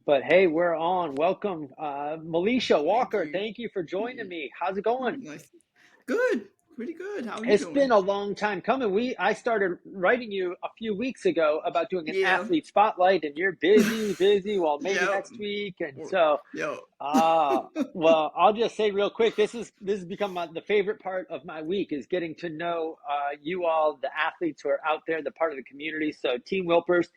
But hey, we're on. Welcome, Malecia Thank Walker. you. Thank you for joining Yeah. me. How's it going? Nice. Good. Pretty good. How are you It's been doing? a long time coming. I started writing you a few weeks ago about doing an Yeah. athlete spotlight, and you're busy, busy. Well, maybe Yep. next week. And Or- so, Yo. uh, well, I'll just say real quick. This has become the favorite part of my week is getting to know you all, the athletes who are out there, the part of the community. So, Team Wilpers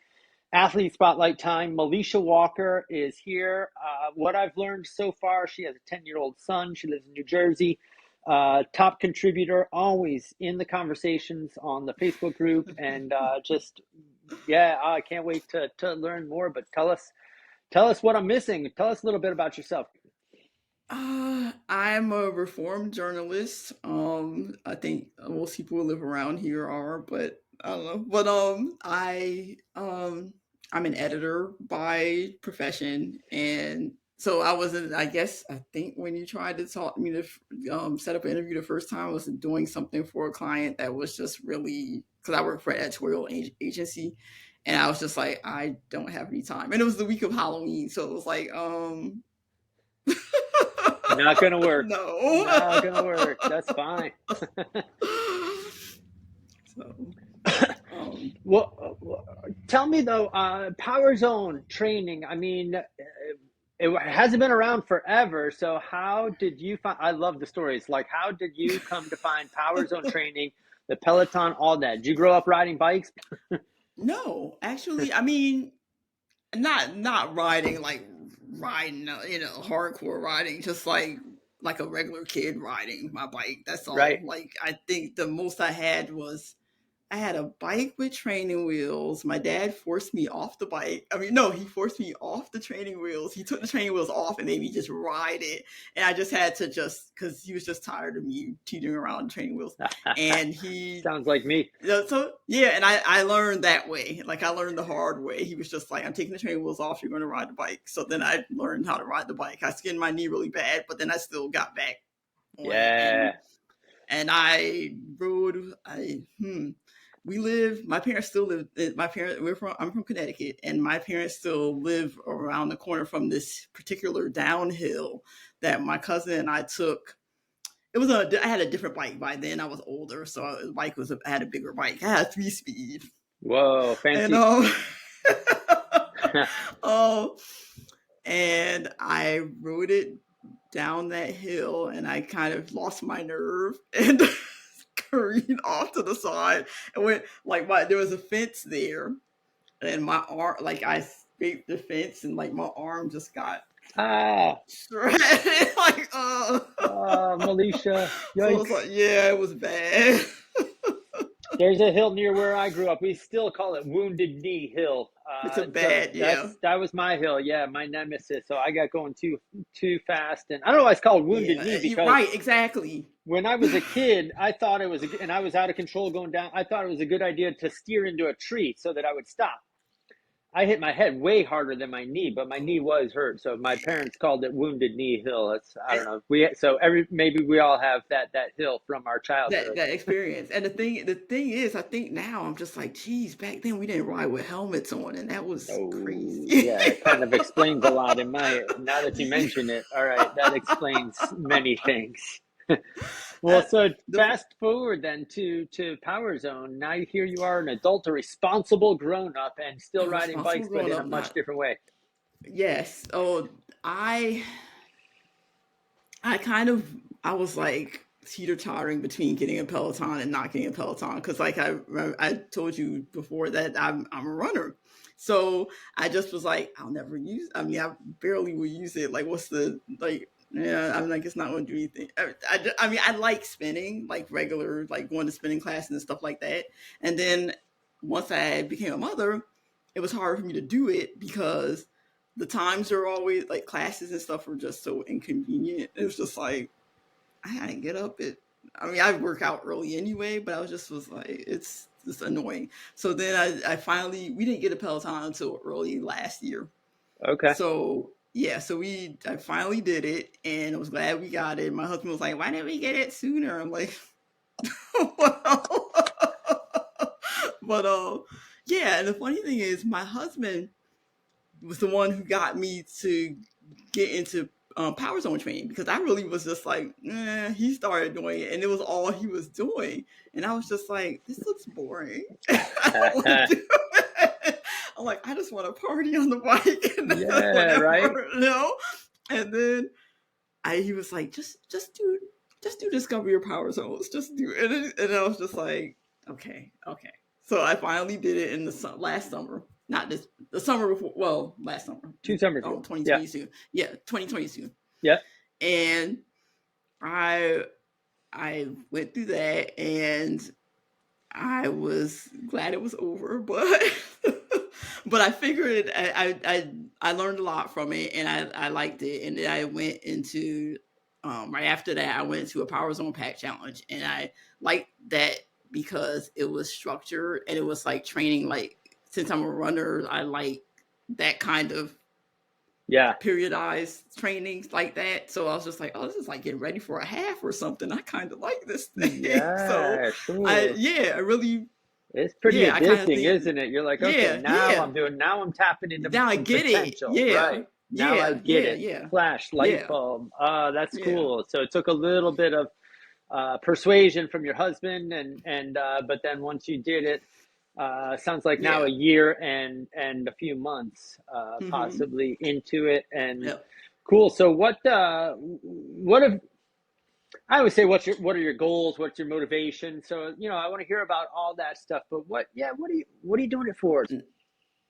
Athlete Spotlight time. Malecia Walker is here. What I've learned so far, she has a 10-year-old son. She lives in New Jersey. Top contributor, always in the conversations on the Facebook group. And yeah, I can't wait to learn more. But tell us what I'm missing. Tell us a little bit about yourself. I'm a reformed journalist. I think most people who live around here are, but I don't know. But I'm an editor by profession, and so I wasn't. I guess I think when you tried to talk me to set up an interview the first time, I was doing something for a client that was just really because I work for an editorial agency, and I was just like, I don't have any time, and it was the week of Halloween, so it was like, Not gonna work. no. Not gonna work. That's fine. So, um, Well, tell me though, Power Zone training. I mean, it hasn't been around forever. So how did you find? I love the stories. Like, how did you come to find Power Zone training, the Peloton, all that? Did you grow up riding bikes? no, actually, I mean, not riding like riding, hardcore riding, just like a regular kid riding my bike. That's all. Right. Like I think the most I had was I had a bike with training wheels. My dad forced me off the bike. I mean, no, he forced me off the training wheels. He took the training wheels off and made me just ride it. And I just had to because he was just tired of me teetering around the training wheels. And he, Sounds like me. so yeah, and I learned that way. Like I learned the hard way. He was just like, I'm taking the training wheels off. You're going to ride the bike. So then I learned how to ride the bike. I skinned my knee really bad, but then I still got back on it. Yeah. And I rode. We live. My parents still live. My parents. I'm from Connecticut, and my parents still live around the corner from this particular downhill that my cousin and I took. It was I had a different bike by then. I was older, so the bike was. I had a bigger bike. I had a 3-speed, Whoa, and fancy. oh, and I rode it down that hill, and I kind of lost my nerve and careened off to the side and went like there was a fence there, and my arm like I scraped the fence, and like my arm just got Ah, shredded. Like Malicia. so it was Yikes. like, yeah, it was bad. There's a hill near where I grew up. We still call it Wounded Knee Hill. It's a So bad, yeah. that was my hill. Yeah, my nemesis. So I got going too fast, and I don't know why it's called Wounded Yeah, Knee you're because right, exactly. when I was a kid, I thought it was, and I was out of control going down. I thought it was a good idea to steer into a tree so that I would stop. I hit my head way harder than my knee, but my knee was hurt. So my parents called it Wounded Knee Hill. It's I don't know. Maybe we all have that hill from our That childhood. experience. And the thing is, I think now I'm just like, geez, back then we didn't ride with helmets on, and that was Oh, crazy. yeah, it kind of explains a lot in my, now that you mention it. All right, that explains many things. Well, Uh, so the fast forward then to Power Zone. Now here you are, an adult, a responsible grown up, and still riding responsible bikes, but growing in a up, much not different way. yes. Oh, I I kind of I was like teeter tottering between getting a Peloton and not getting a Peloton because like I told you before that I'm a runner, so I just was like I'll never use. I mean I barely will use it. Like what's the like. Yeah, I'm like it's not going to do anything. I mean I like spinning like regular like going to spinning classes and stuff like that. And then once I became a mother, it was hard for me to do it because the times are always like classes and stuff are just so inconvenient. It was just like I gotta get up at. I mean, I work out early anyway, but I was like, it's just annoying. So then I finally we didn't get a Peloton until early last year. Okay. So yeah, so I finally did it, and I was glad we got it. My husband was like, "Why didn't we get it sooner?" I'm like, "Well," but yeah. And the funny thing is, my husband was the one who got me to get into power zone training, because I really was just like, he started doing it and it was all he was doing. And I was just like, this looks boring. I don't want to do it. I'm like, I just want to party on the bike and Yeah, right. whatever, And then he was like, just do discover your power zones. Just do it. And I was just like, okay. So I finally did it in the last summer. Not the summer before. Well, last summer. 2 summers ago. Yeah. 2022. Yeah, 2022. Yeah. And I went through that, and I was glad it was over, but but I figured I learned a lot from it, and I liked it. And then I went into right after that I went to a Power Zone Pack Challenge, and I liked that because it was structured and it was like training. Like, since I'm a runner, I like that kind of periodized trainings like that. So I was just like, oh, this is like getting ready for a half or something. I kind of like this thing. Yeah, So cool. I really. It's pretty addicting, isn't it? You're like, okay, now I'm tapping into now I get potential. it. Yeah. Right. Now I get it. Yeah. Flash, light bulb. That's cool. So it took a little bit of persuasion from your husband, and but then once you did it, sounds like now a year and a few months possibly into it, and cool. So what if I would say what are your goals? What's your motivation? So I want to hear about all that stuff. But what are you doing it for?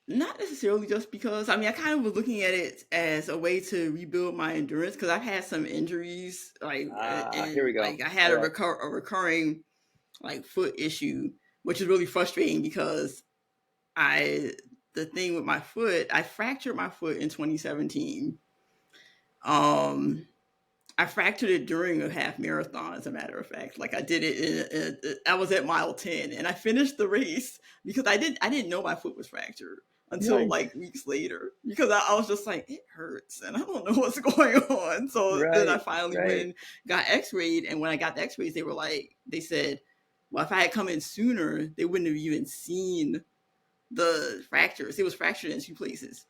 Not necessarily just because. I mean, I kind of was looking at it as a way to rebuild my endurance, because I've had some injuries. Like, here we go. Like I had a recurring like foot issue, which is really frustrating because the thing with my foot, I fractured my foot in 2017. I fractured it during a half marathon, as a matter of fact. Like, I did it I was at mile 10, and I finished the race because I didn't know my foot was fractured until like weeks later, because I was just like, it hurts and I don't know what's going on. So then I finally went and got x-rayed, and when I got the x-rays, they said, well, if I had come in sooner, they wouldn't have even seen the fractures. It was fractured in 2 places.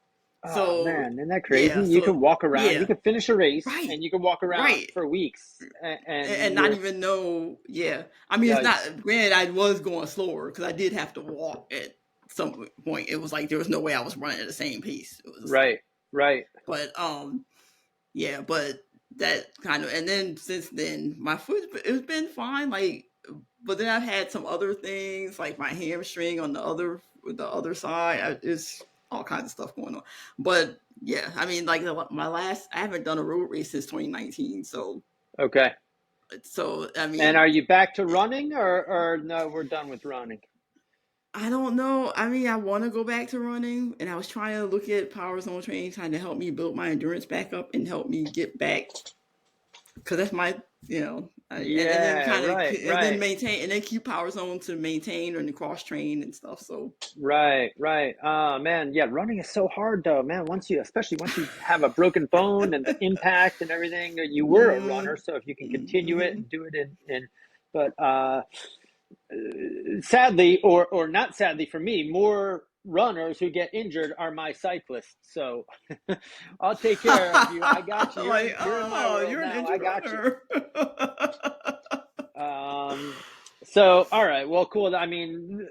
Oh, so, man, isn't that crazy? You can walk around, you can finish a race, and you can walk around for weeks and not even know. I mean, it's not, granted, I was going slower because I did have to walk at some point. It was like there was no way I was running at the same pace. It was right. But but that kind of, and then since then, my foot, it's been fine. Like, but then I've had some other things, like my hamstring on the other side. It's all kinds of stuff going on. But I mean, like I haven't done a road race since 2019. So okay. So I mean, and are you back to running, or no? We're done with running. I don't know. I mean, I want to go back to running, and I was trying to look at Power Zone training, trying to help me build my endurance back up and help me get back, because that's my, and then kind of then maintain, and then keep Power Zone to maintain and cross train and stuff. So right. Man, running is so hard though, man. Especially once you have a broken bone and the impact and everything. You were a runner, so if you can continue it and do it but sadly, or not sadly for me, more runners who get injured are my cyclists. So I'll take care of you. I got you. You're in my world now. I got you. So all right, well, cool. I mean,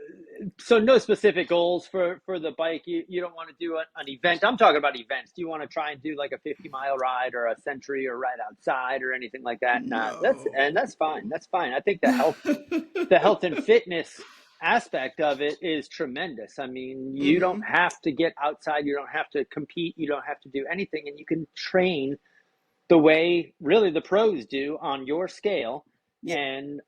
so no specific goals for the bike. You don't want to do an event. I'm talking about events. Do you want to try and do like a 50-mile ride or a century or ride outside or anything like that? No. That's fine. That's fine. I think the health and fitness aspect of it is tremendous. I mean, you don't have to get outside. You don't have to compete. You don't have to do anything, and you can train the way really the pros do on your scale. And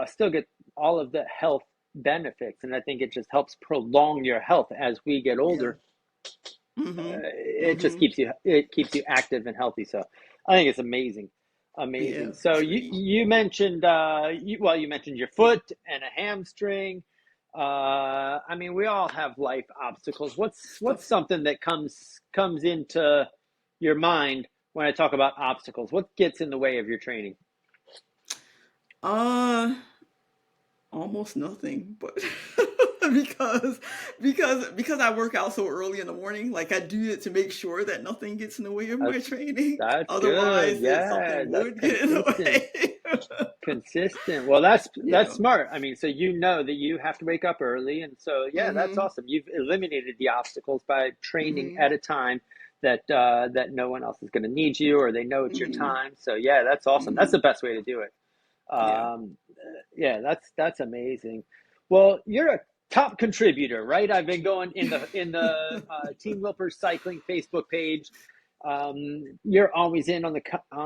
still get all of the health benefits. And I think it just helps prolong your health as we get older. It just keeps you active and healthy. So I think it's amazing. So you mentioned you mentioned your foot and a hamstring. I mean, we all have life obstacles. What's something that comes into your mind when I talk about obstacles? What gets in the way of your training? Almost nothing, but because because I work out so early in the morning. Like I do it to make sure that nothing gets in the way of my That's training. that's good. Otherwise, Yeah, something that's would get in the consistent. way. Consistent. Well, that's Yeah. smart. I mean, so you know that you have to wake up early, and so yeah, that's Mm-hmm. awesome. You've eliminated the obstacles by training Mm-hmm. at a time that no one else is going to need you, or they know it's your Mm-hmm. time. So yeah, that's awesome. That's Mm-hmm. the best way to do it. Yeah. Yeah, that's amazing. Well, you're a top contributor, right? I've been going in the Team Wilpers Cycling Facebook page. You're always in on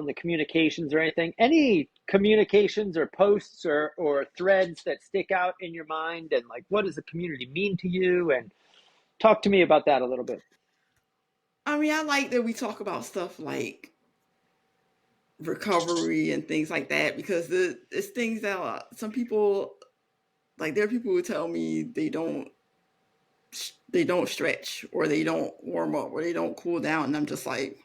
the communications or anything. Any communications or posts or threads that stick out in your mind, and like, what does the community mean to you? And talk to me about that a little bit. I mean, I like that we talk about stuff like recovery and things like that because it's things that some people like. There are people who tell me they don't stretch or they don't warm up or they don't cool down, and I'm just like,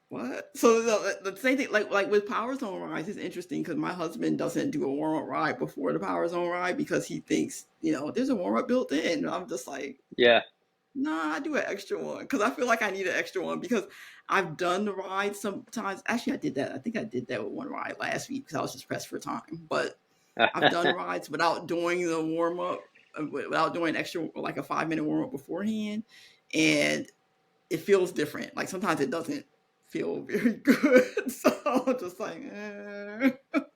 what? So the same thing, like with Power Zone rides, is interesting because my husband doesn't do a warm up ride before the Power Zone ride because he thinks there's a warm up built in. And I'm just like, Yeah, nah, I do an extra one because I feel like I need an extra one because I've done the ride sometimes. Actually, I did that. I think I did that with one ride last week because I was just pressed for time. But I've done rides without doing the warm up, without doing extra like a 5 minute warm up beforehand, and it feels different. Like sometimes it doesn't feel very good. So I'm just like,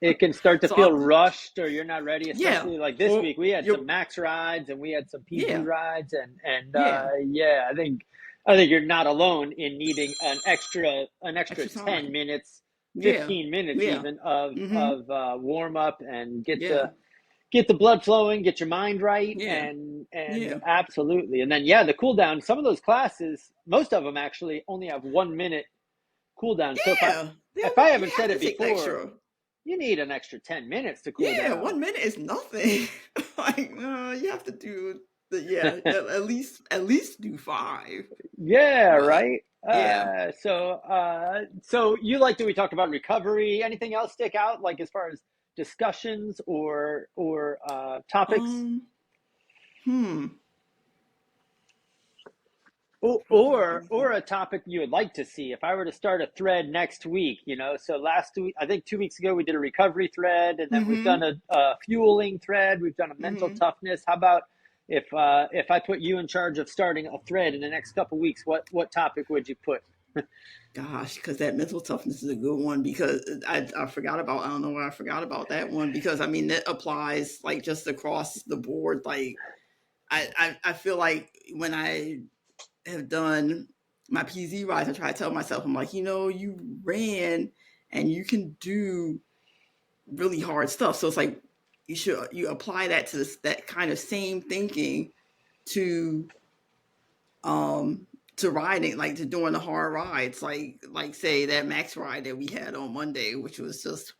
it can start to so feel rushed or you're not ready, yeah, especially like this or week we had you're some max rides and we had some PB yeah, rides and yeah, yeah, I think you're not alone in needing an extra extra 10 time. minutes, Yeah, 15 minutes yeah, even of mm-hmm, of warm up and yeah, get the blood flowing, get your mind right, yeah, and yeah, absolutely. And then yeah, the cool down, some of those classes, most of them actually only have 1 minute cool down. So yeah. if I You haven't have said to it take the before, extra. you need an extra 10 minutes to cool Yeah, down. 1 minute is nothing. Like you have to do the yeah at least do 5. Yeah, But right. yeah, So you like that we talked about recovery. Anything else stick out, like as far as discussions or topics? um, hmm, Or a topic you would like to see. If I were to start a thread next week, so last week, I think 2 weeks ago, we did a recovery thread, and then we've done mm-hmm, a fueling thread. We've done a mental mm-hmm. toughness. How about if I put you in charge of starting a thread in the next couple weeks, what topic would you put? Gosh, because that mental toughness is a good one because I forgot about. I don't know why I forgot about that one because I mean that applies like just across the board. Like I feel like when I have done my PZ rides, I try to tell myself, I'm like, you ran and you can do really hard stuff. So it's like you apply that to that kind of same thinking to um to riding, like to doing the hard rides, like say that max ride that we had on Monday, which was just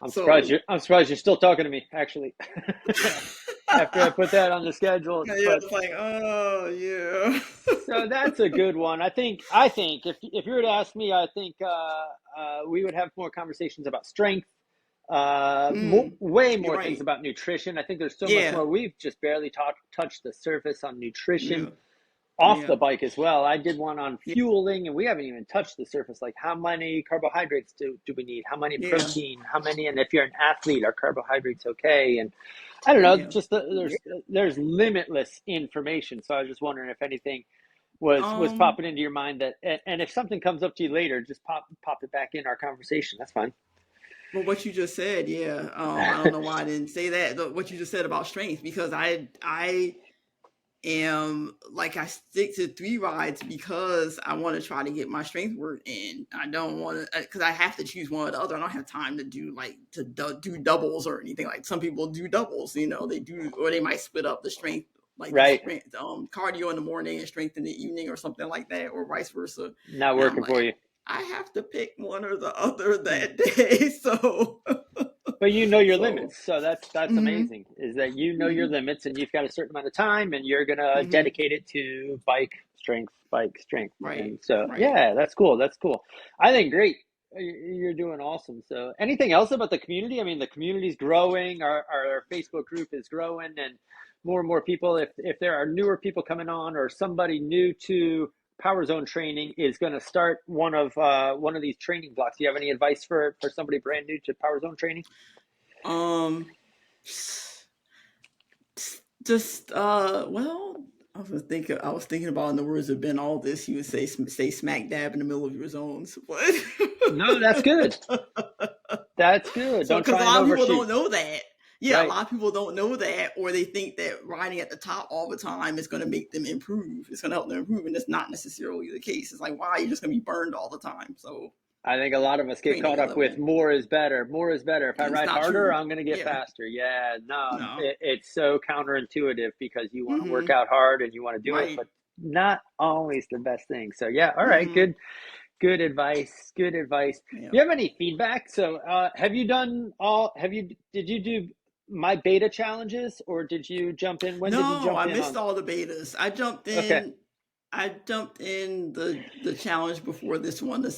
so I'm surprised you're still talking to me, actually, after I put that on the schedule. yeah, But it's like, oh yeah. so that's a good one. I think if you were to ask me, I think we would have more conversations about strength, way You're more things right. about nutrition. I think there's so much Yeah, more. We've just barely touched the surface on nutrition yeah, off yeah, the bike as well. I did one on yeah, fueling, and we haven't even touched the surface. Like, how many carbohydrates do we need? How many yeah, protein? How many? And if you're an athlete, are carbohydrates okay? And I don't know. yeah. Just there's limitless information. So I was just wondering if anything was Um, popping into your mind that, and if something comes up to you later, just pop it back in our conversation. That's fine. well, what you just said, yeah. I don't know why I didn't say that. What you just said about strength, because I am like I stick to 3 rides because I want to try to get my strength work in. I don't want to because I have to choose one or the other. I don't have time to do do doubles or anything. Like some people do doubles, they do, or they might split up the strength, like the Right. strength cardio in the morning and strength in the evening or something like that, or vice versa. Not And I'm working for like, you. I have to pick one or the other that day. So But you know your so limits, so that's mhm, amazing. Is that you know your mhm, limits, and you've got a certain amount of time, and you're gonna mhm. dedicate it to bike strength, and Right, so right. yeah, that's cool. That's cool. I think great. You're doing awesome. So, anything else about the community? I mean, the community's growing. Our Facebook group is growing, and more people. If there are newer people coming on, or somebody new to Power Zone training is going to start one of these training blocks. Do you have any advice for somebody brand new to Power Zone training? Um, just well, I was thinking about in the words of Ben Aldis, you would say stay smack dab in the middle of your zones. No, that's good. That's good. So Don't because a try and lot of people overshoot. don't know that. Yeah, a Right. lot of people don't know that, or they think that riding at the top all the time is going to make them improve. It's going to help them improve, and it's not necessarily the case. It's like, wow, you're just going to be burned all the time. So I think a lot of us get train at caught your up with level, more is better. More is better. If I and it's ride not harder, true. I'm going to get Yeah, faster. Yeah, no, no. it's so counterintuitive because you want to work Mm-hmm. out hard and you want to do it, Right. but not always the best thing. So yeah, all right, Mm-hmm. good advice. Good advice. Yeah. Do you have any feedback? So did you do my beta challenges or did you jump in? When did you No, jump I in missed on? all the betas. Okay. I jumped in the challenge before this one. The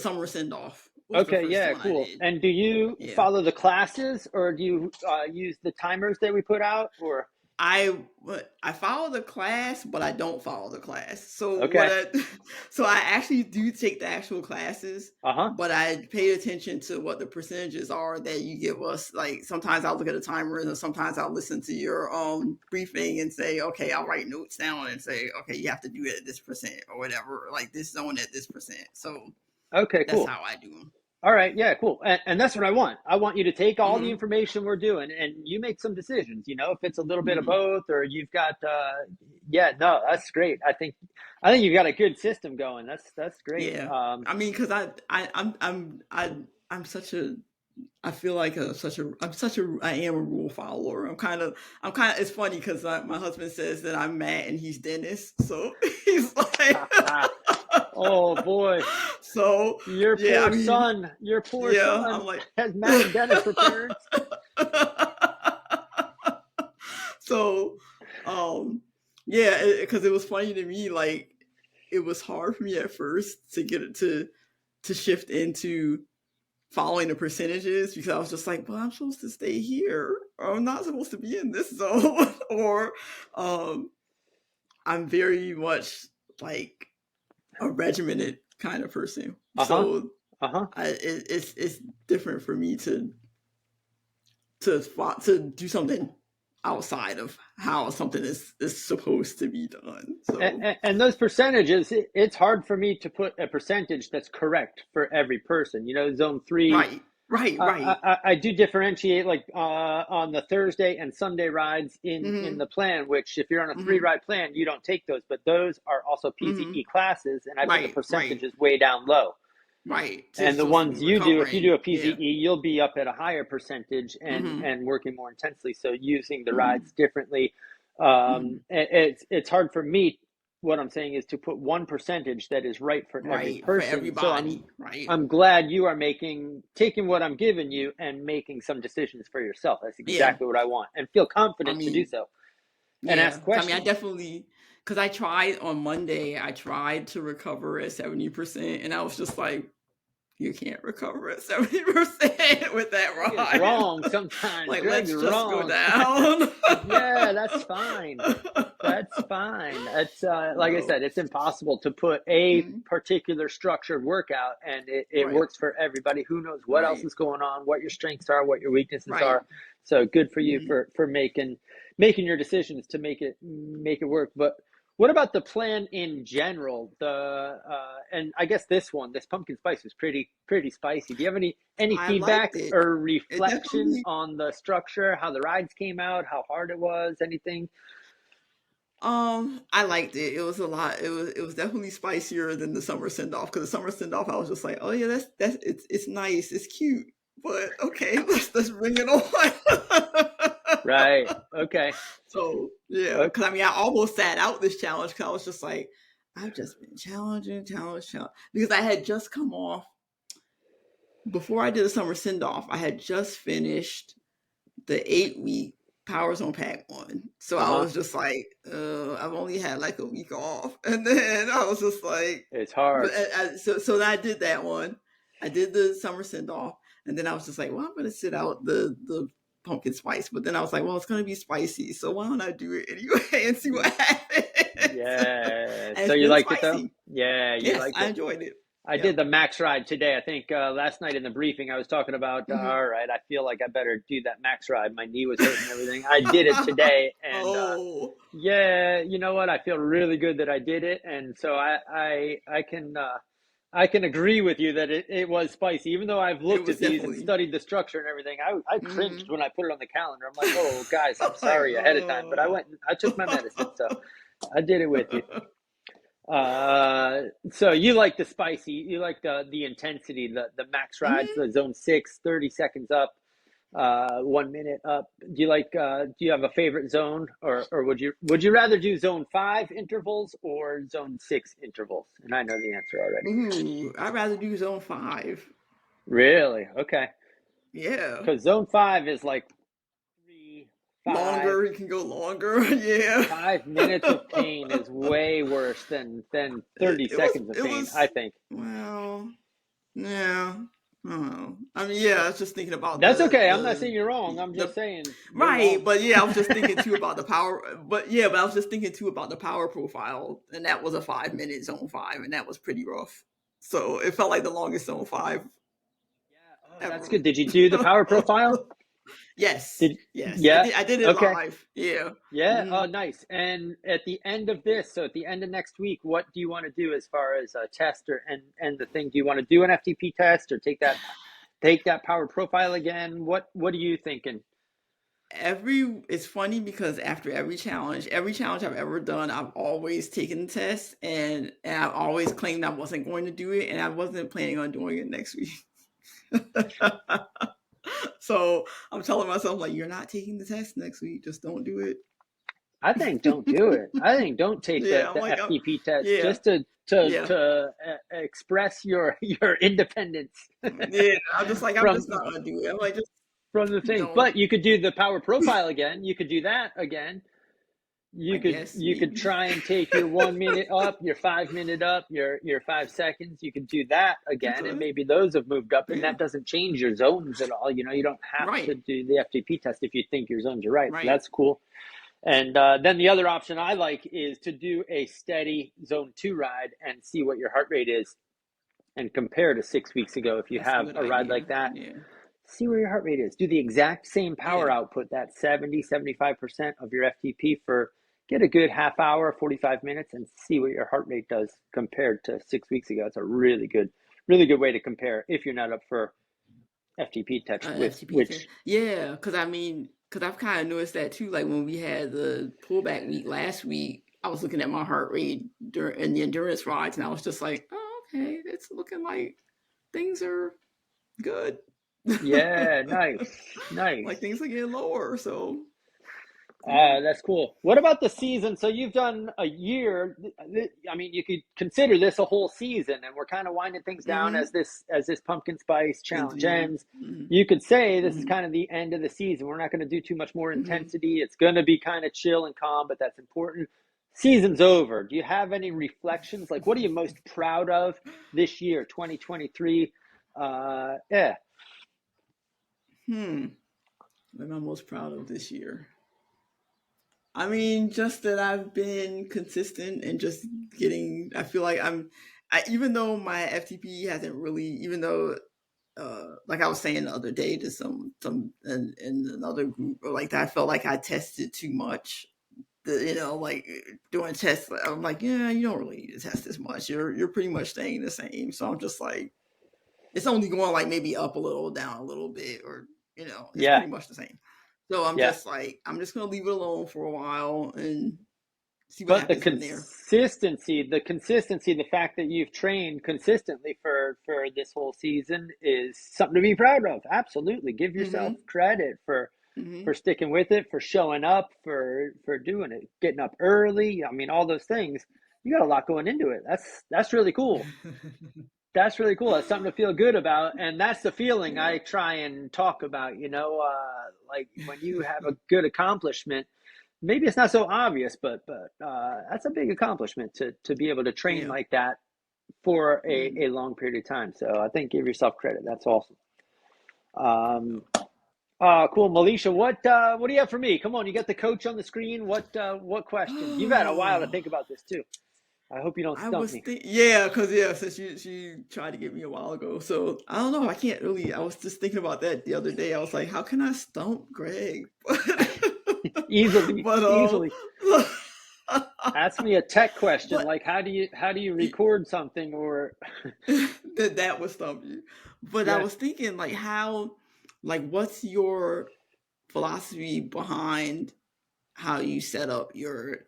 summer send off was the Okay, first yeah, one I cool. did. And do you Yeah. follow the classes or do you use the timers that we put out or? I follow the class, but I don't follow the class. Okay. So I actually do take the actual classes, Uh-huh. but I pay attention to what the percentages are that you give us. Like sometimes I'll look at a timer, and sometimes I'll listen to your briefing and say, okay, I'll write notes down and say, okay, you have to do it at this percent or whatever, like this zone at this percent. So Okay, that's cool. how I do them. All right, yeah, cool. And that's what I want. I want you to take all the Mm-hmm. information we're doing and you make some decisions, if it's a little bit of Mm-hmm. both or you've got yeah, no, that's great. I think you've got a good system going. That's great. Yeah, I mean, because I'm such a I feel like I am a rule follower. I'm kind of. It's funny because my husband says that I'm Matt and he's Dennis, so he's like, Oh boy. so Your yeah. I poor mean, son, your poor yeah. son I'm like, has Matt and Dennis for parents. so, yeah, because it was funny to me. Like, it was hard for me at first to get it to shift into following the percentages because I was just like, well, I'm supposed to stay here, or I'm not supposed to be in this zone, or um, I'm very much like a regimented kind of person. Uh-huh. So Uh-huh. it's different for me to do something outside of how something is supposed to be done. So And those percentages, it's hard for me to put a percentage that's correct for every person. Zone three, right, right, I, right. I do differentiate like on the Thursday and Sunday rides in Mm-hmm. the plan, which if you're on a three Mm-hmm. ride plan, you don't take those, but those are also Mm-hmm. PZE classes, and I put the Right, right, percentages way down low. right. And the Supposed to be ones you do, if you do recovering. a Yeah. PZE, you'll be up at a higher percentage and Mm-hmm. working more intensely. So using the Mm-hmm. rides differently, Mm-hmm. it's hard for me. What I'm saying is to put one percentage that is right for every Right, for person. So I'm everybody. Right. I'm glad you are taking what I'm giving you and making some decisions for yourself. That's Yeah. exactly what I want, and feel I confident to do mean, so and yeah. ask I mean, I questions. definitely because I tried on Monday. I tried to recover at 70%, and I was just like, you can't recover at 70% with that Greg is ride. wrong sometimes. Like, Greg's let's just go wrong. down. Yeah, that's fine. That's fine. It's like I So, said, it's impossible to put a mm, particular structured workout and it right, works for everybody. Who knows what else right, is going on, what your strengths are, what your weaknesses right. are. So good for you Mm, for making your decisions to make it work. But what about the plan in general? And I guess this pumpkin spice was pretty spicy. Do you have any I liked feedback it. or It reflection definitely. on the structure, how the rides came out, how hard it was, anything? I liked it. It was a lot. It was definitely spicier than the summer send off because the summer send off I was just like, oh yeah, that's it's nice, it's cute, but okay, let's bring it on. Right. Okay. So yeah, Okay. because I mean, I almost sat out this challenge because I was just like, I've just been challenging, because I had just come off before I did the summer send off. I had just finished the 8 week Power Zone Pack one. So I Uh-huh. was just like, I've only had like a week off. And then I was just like, It's but hard. so then I did that one. I did the summer send off, and then I was just like, well, I'm gonna sit out the pumpkin spice, but then I was like, well, it's gonna be spicy, so why don't I do it anyway and see what happens? Yeah. And So it's you been liked it though? spicy. Yeah, you Yes, liked I it. enjoyed it. I did Yep. the max ride today. I think last night in the briefing, I was talking about, Hmm. all right, I feel like I better do that max ride. My knee was hurting and everything. I did it today. And Oh, yeah, you know what? I feel really good that I did it. And so I can agree with you that it was spicy. Even though I've it looked was at these and definitely. studied the structure and everything, I cringed Hmm. when I put it on the calendar. I'm like, oh, guys, I'm Like, sorry ahead of time. But I went and I took my medicine. So I did it with you. So you like the spicy, you like the intensity, the max rides, hmm. the zone 6, 30 seconds up, 1 minute up. Do you have a favorite zone, or would you rather do zone 5 intervals or zone 6 intervals? And I know the answer already. Ooh, I'd rather do zone 5. Really? Okay. Yeah. Because zone 5 is like 3, 5, Longer, it can go longer. Yeah. 5 minutes of pain is way worse than 30 It was, seconds of it pain, I was, think. well, yeah. I don't know. I mean, yeah, I was just thinking about That's okay. I'm not saying you're wrong. I'm the just saying you're right, wrong. but yeah, I was just thinking too about the power. But yeah, but I was just thinking too about the power profile, and that was a 5 minute zone 5, and that was pretty rough. So it felt like the longest zone 5 Yeah. Oh, that's ever. good. Did you do the power profile? Yes, Did yes, I yeah. did. I did it Okay. live. Yeah. Yeah. Hmm. Oh, nice. And at the end of this, so at the end of next week, what do you want to do as far as a test or and the thing? Do you want to do an FTP test or take that power profile again? What are you thinking? It's funny because after every challenge I've ever done, I've always taken the test, and I've always claimed I wasn't going to do it, and I wasn't planning on doing it next week. So I'm telling myself, like, you're not taking the test next week, just don't do it. I think don't do it. I think don't take Yeah, I'm the like, FTP test yeah, just to yeah, express your independence yeah. I'm just like, I'm just from not gonna do it. I'm like, just from the thing. don't. But you could do the power profile again. You could do that again. I guess You could maybe. try and take your 1 minute up, your 5 minute up, your 5 seconds. You could do that You again, and could, maybe those have moved up, and yeah, that doesn't change your zones at all. You know, you don't have to right, do the FTP test if you think your zones are right. So right. that's cool. And then the other option I like is to do a steady zone 2 ride and see what your heart rate is and compare to 6 weeks ago. If you That's a have good a ride idea. like that, Yeah, see where your heart rate is. Do the exact same power yeah. output, that 70-75% of your FTP for get a good half hour, 45 minutes, and see what your heart rate does compared to 6 weeks ago. It's a really good way to compare if you're not up for FTP test, FTP test. Yeah, because I mean, because I've kind of noticed that too. Like when we had the pullback week last week, I was looking at my heart rate during in the endurance rides, and I was just like, oh, okay, it's looking like things are good. yeah, nice, nice. Like things are getting lower. So yeah. That's cool. What about the season? So you've done a year. I mean, you could consider this a whole season, and we're kind of winding things down Mm-hmm. as this pumpkin spice And challenge yeah. ends. Mm-hmm. You could say this is Mm-hmm. kind of the end of the season. We're not going to do too much more Mm-hmm. intensity. It's going to be kind of chill and calm, but that's important. Season's over. Do you have any reflections? Like, what are you most proud of this year, 2023? Yeah. Hmm. What am I most proud of this year? I mean, just that I've been consistent and just getting. I feel like even though my FTP hasn't really, even though, like I was saying the other day to some in another group, or like that, I felt like I tested too much. Like doing tests, I'm like, yeah, you don't really need to test this much. You're pretty much staying the same. So I'm just like, it's only going like maybe up a little, down a little bit, or it's Yeah. pretty much the same. So I'm Yeah. just like, I'm just gonna leave it alone for a while and see what But happens from there. the fact that you've trained consistently for this whole season is something to be proud of. Absolutely. Give yourself Mm-hmm. credit Mm-hmm. for sticking with it, for showing up, for doing it, getting up early. I mean, all those things. You got a lot going into it. That's really cool. That's really cool. That's something to feel good about. And that's the feeling Yeah. I try and talk about, like when you have a good accomplishment, maybe it's not so obvious, but that's a big accomplishment to be able to train Yeah. like that for Mm. a long period of time. So I think give yourself credit. That's awesome. Um, cool, Malecia. What do you have for me? Come on, you got the coach on the screen. What question? You've had a while to think about this too. I hope you don't I stump was me. yeah, because yeah, since she tried to get me a while ago, so I don't know. I can't really. I was just thinking about that the other day. I was like, how can I stump Greg? Easily, but easily. Ask me a tech question but like how do you record something or that would stump you. But I yeah. was thinking like how, like what's your philosophy behind how you set up your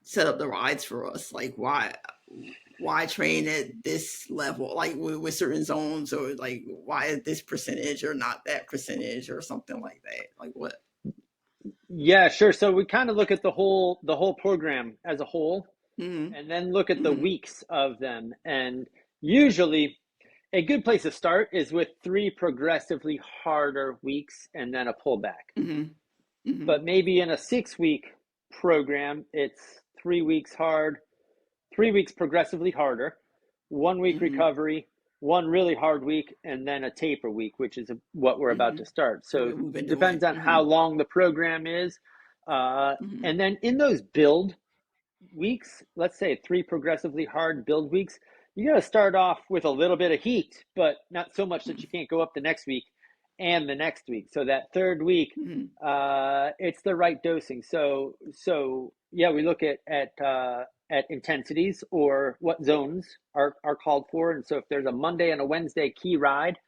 set up the rides for us? Like why train at this level, like with certain zones, or like why is this percentage or not that percentage or something like that? Like what? Yeah, sure. So we kind of look at the whole program as a whole Mm-hmm. and then look at the Mm-hmm. weeks of them. And usually a good place to start is with three progressively harder weeks and then a pullback. Mm-hmm. Mm-hmm. But maybe in a 6 week program, it's 3 weeks hard, 3 weeks progressively harder, 1 week Mm-hmm. recovery, one really hard week, and then a taper week, which is what we're about Mm-hmm. to start. So So we've been doing. depends on Mm-hmm. how long the program is. Uh, Mm-hmm. and then in those build weeks, let's say three progressively hard build weeks, you got to start off with a little bit of heat, but not so much that you can't go up the next week and the next week. So that third week, Mm-hmm. it's the right dosing. So yeah, we look at intensities or what zones are called for. And so if there's a Monday and a Wednesday key ride,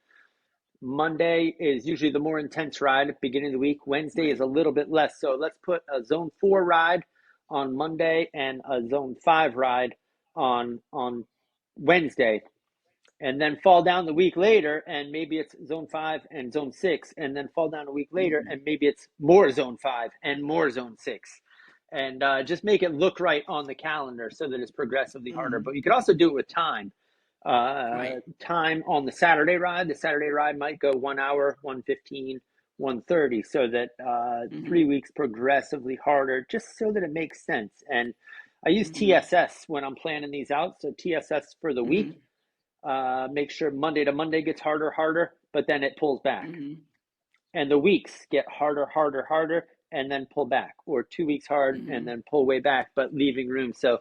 Monday is usually the more intense ride at the beginning of the week. Wednesday is Right. a little bit less. So let's put a zone 4 ride on Monday and a zone 5 ride on Wednesday, and then fall down the week later and maybe it's zone 5 and zone 6, and then fall down a week later Mm-hmm. and maybe it's more zone 5 and more zone 6, and just make it look right on the calendar so that it's progressively harder. Mm-hmm. But you could also do it with time. Right. Time on the Saturday ride might go 1 hour, 1:15, 1:30, so that Mm-hmm. 3 weeks progressively harder, just so that it makes sense. And I use Mm-hmm. TSS when I'm planning these out. So TSS for the Mm-hmm. week, make sure Monday to Monday gets harder, but then it pulls back. Mm-hmm. And the weeks get harder, and then pull back, or 2 weeks hard and Mm-hmm. then pull way back, but leaving room. So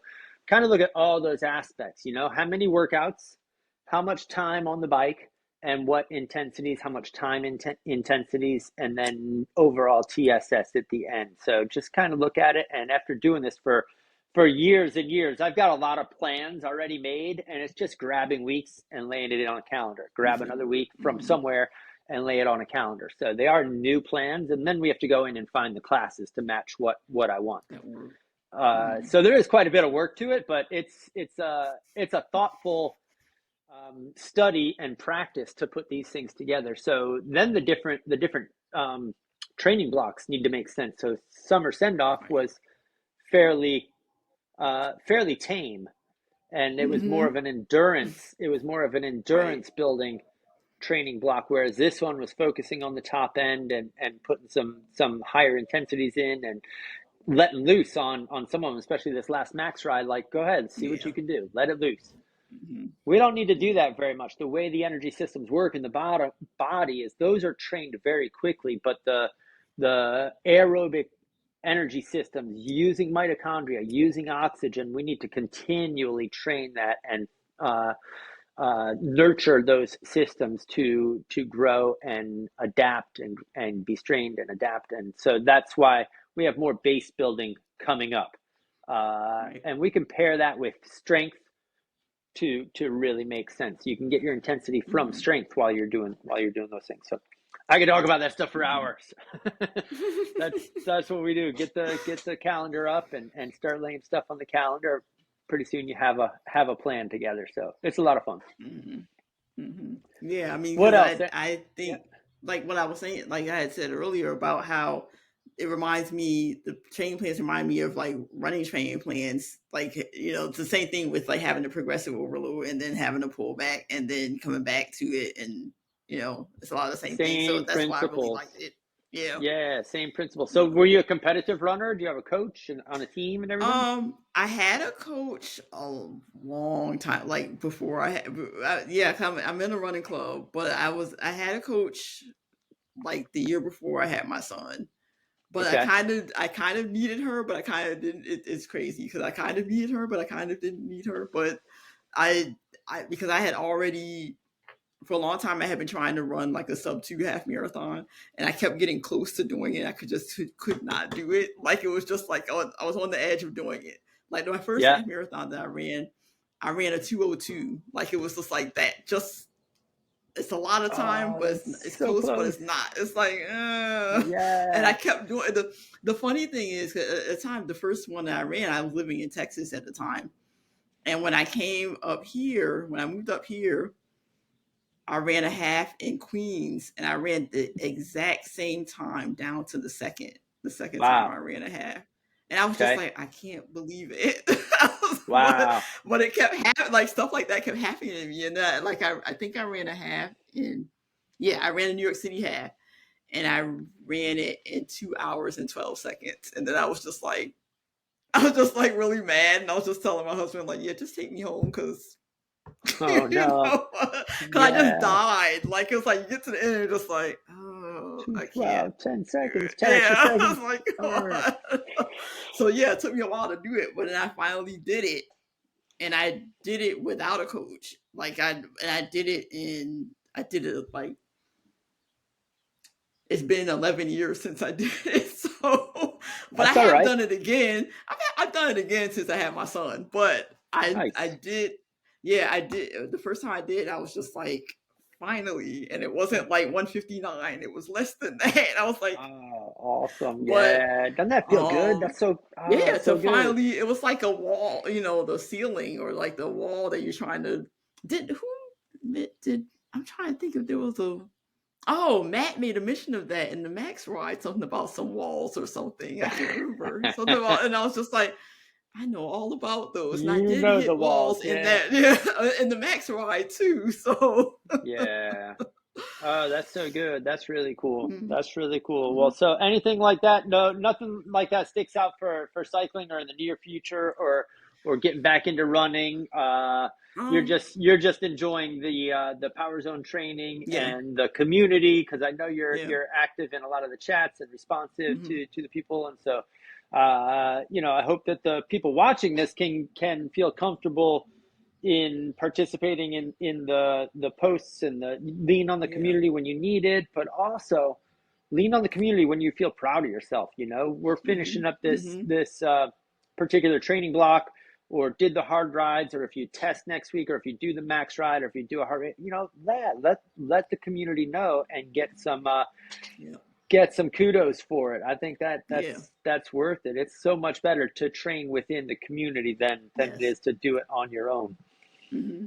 kind of look at all those aspects, how many workouts, how much time on the bike, and what intensities, how much time intensities, and then overall TSS at the end. So just kind of look at it. And after doing this for years and years, I've got a lot of plans already made, and it's just grabbing weeks and laying it on a calendar. Grab Making it another work. week from Mm-hmm. somewhere and lay it on a calendar. So they are new plans, and then we have to go in and find the classes to match what I want. That work. Mm-hmm. So there is quite a bit of work to it, but it's a thoughtful study and practice to put these things together. So then the different training blocks need to make sense. So summer send off Right. was fairly tame, and it was more Mm-hmm. of an endurance. It was more of an Right. endurance building training block, whereas this one was focusing on the top end and putting some higher intensities in and letting loose on some of them, especially this last max ride. Like, go ahead, see what Yeah. you can do, let it loose. Mm-hmm. We don't need to do Yeah. that very much. The way the energy systems work in the body is those are trained very quickly, but the aerobic energy systems using mitochondria, using oxygen, we need to continually train that and uh, nurture those systems to grow and adapt and be strained and adapt. And so that's why we have more base building coming up. Right. And we can pair that with strength to really make sense. You can get your intensity from Mm-hmm. strength while you're doing those things. So I could talk about that stuff for Mm-hmm. hours. That's what we do. Get the calendar up and start laying stuff on the calendar. Pretty soon you have a plan together. So it's a lot of fun. Mm-hmm. Mm-hmm. Yeah, I mean, What because else? I Yeah. think like what I was saying, like I had said earlier about how it reminds me, the training plans remind me of like running training plans. Like it's the same thing with like having a progressive overload and then having to pull back and then coming back to it, and it's a lot of the same thing. So Same that's why I really principles. liked it. Yeah. Yeah, same principle. So Yeah. were you a competitive runner? Do you have a coach and on a team and everything? I had a coach a long time, like before yeah, I'm in a running club, but I had a coach like the year before I had my son. But Okay. I kind of needed her, but I kind of didn't. It's crazy because I kind of needed her, but I kind of didn't need her. But I, because I had already for a long time I had been trying to run like a sub 2 half marathon, and I kept getting close to doing it. I could not do it. Like it was just like I was on the edge of doing it. Like my first Yeah. half marathon that I ran a 2:02. Like it was just like that. Just it's a lot of time, Oh, but that's it's so close, but close. it's not. It's like, and I Yeah. kept doing the funny thing is, at the time, the first one that I ran, I was living in Texas at the time, and when I came up here, when I moved up here, I ran a half in Queens, and I ran the exact same time down to the second time Wow. I ran a half. And I was just Okay. like, I can't believe it. Wow. But it kept happening, like stuff like that kept happening to me. And like I think I ran a half in, yeah, I ran a New York City half, and I ran it in 2 hours and 12 seconds. And then I was just like really mad. And I was just telling my husband, like, yeah, just take me home because Oh you no. know, because I just Yeah. died. Like it was like you get to the end, and you're just like, oh, I can't Wow. 10 do it. seconds, 10 extra Yeah, I seconds. was like, Or what? So yeah, it took me a while to do it, but then I finally did it, and I did it without a coach. I did it I did it like it's been 11 years since I did it. So, but I that's all have right. done it again. I've done it again since I had my son. But I Nice. did, yeah, I did. The first time I did, I was just like, finally, and it wasn't like 1:59. It was less than that. I was like, Oh, awesome. but Yeah. Doesn't that feel good? um, That's so, yeah, it's to so good. finally, it was like a wall, the ceiling or like the wall that you're trying to. Did I'm trying to think if there was a Oh, Matt made a mention of that in the Max ride, something about some walls or something. I can't remember. Something about, and I was just like, I know all about those. And I You did know the hit walls. walls in Yeah. that, yeah, in the Max ride too. So, Yeah. Oh, that's so good. That's really cool. mm, That's really cool. Well, mm, so anything like that? No, nothing like that sticks out for cycling or in the near future or getting back into running. um, You're just enjoying the Power Zone training yeah, and the community because I know yeah, you're active in a lot of the chats and responsive hmm to the people, and so I hope that the people watching this can feel comfortable in participating in the posts and the lean on the yeah, community when you need it, but also lean on the community when you feel proud of yourself. We're hmm finishing up hmm this particular training block, or did the hard rides, or if you test next week, or if you do the max ride, or if you do a hard ride, let the community know and yeah, get some kudos for it. I think that yeah, that's worth it. It's so much better to train within the community than it yes. is to do it on your own. hmm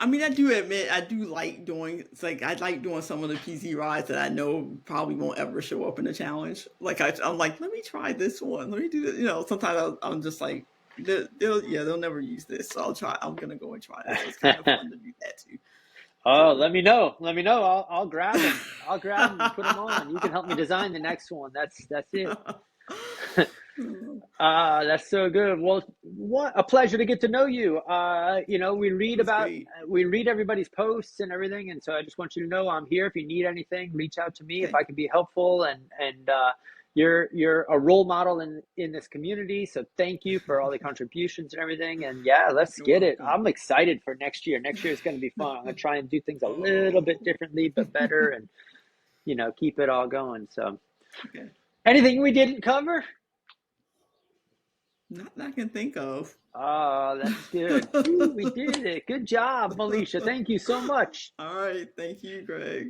I mean, I do admit I do like doing. It's like I like doing some of the PZ rides that I know probably won't ever show up in the challenge. Like I'm like, let me try this one. Let me do this. Sometimes I'm just like, they'll never use this, so I'll try. I'm gonna go and try this. So it's kind of fun to do that too. Oh, So, let me know. Let me know. I'll grab them. I'll grab them and put them on. You can help me design the next one. That's it. That's so good. Well, what a pleasure to get to know you. it was great. We read everybody's posts and everything, and so I just want you to know I'm here. If you need anything, reach out to me if Okay, I can be helpful. And you're a role model in this community. So thank you for all the contributions and everything. And yeah, let's you're get it. welcome. I'm excited for next year. Next year is going to be fun. I'm going to try and do things a little bit Oh, differently, but better, and keep it all going. So okay. anything we didn't cover? Not that I can think of. Oh, that's good. Whew, we did it. Good job, Malecia. Thank you so much. All right, thank you, Greg.